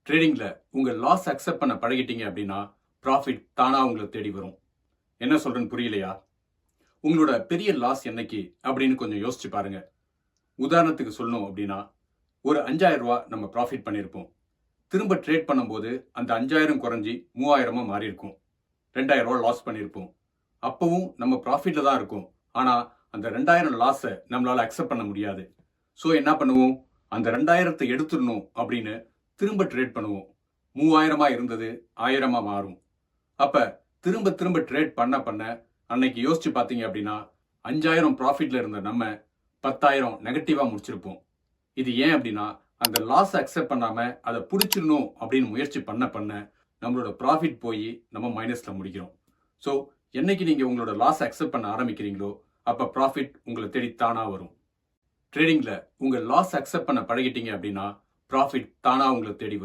ட்ரேடிங்ல உங்க loss accept பண்ண பழகிட்டீங்க அப்படின்னா ப்ராஃபிட் தானா உங்களை தேடி வரும். என்ன சொல்றேன்னு புரியலையா? உங்களோட பெரிய லாஸ் என்னைக்கு அப்படின்னு கொஞ்சம் யோசிச்சு பாருங்க. உதாரணத்துக்கு சொல்லணும் அப்படின்னா, ஒரு 5000 ரூபாய் நம்ம ப்ராஃபிட் பண்ணியிருப்போம். திரும்ப ட்ரேட் பண்ணும்போது அந்த 5000 குறைஞ்சி 3000 மாறி இருக்கும். 2000 ரூபாய் லாஸ் பண்ணியிருப்போம். அப்பவும் நம்ம ப்ராஃபிட்ல தான் இருக்கும். ஆனா அந்த 2000 லாஸை நம்மளால அக்செப்ட் பண்ண முடியாது. ஸோ என்ன பண்ணுவோம்? அந்த 2000 எடுத்துடணும் அப்படின்னு திரும்ப ட்ரேட் பண்ணுவோம். 3000 இருந்தது 1000 மாறும். அப்ப திரும்ப திரும்ப ட்ரேட் பண்ண அன்னைக்கு யோசிச்சு பார்த்தீங்க அப்படின்னா 5000 ப்ராஃபிட்ல இருந்த நம்ம 10,000 நெகட்டிவா முடிச்சிருப்போம். இது ஏன் அப்படின்னா அந்த லாஸ் அக்செப்ட் பண்ணாம அதை பிடிச்சிடணும் அப்படின்னு முயற்சி பண்ண நம்மளோட ப்ராஃபிட் போய் நம்ம மைனஸ்ல முடிக்கிறோம். ஸோ என்னைக்கு நீங்க உங்களோட லாஸ் அக்செப்ட் பண்ண ஆரம்பிக்கிறீங்களோ அப்ப ப்ராஃபிட் உங்களை தேடி தானா வரும். ட்ரேடிங்ல உங்க லாஸ் அக்செப்ட் பண்ண பழகிட்டீங்க அப்படின்னா ப்ராஃபிட் தானா உங்களை தேடி வரும்.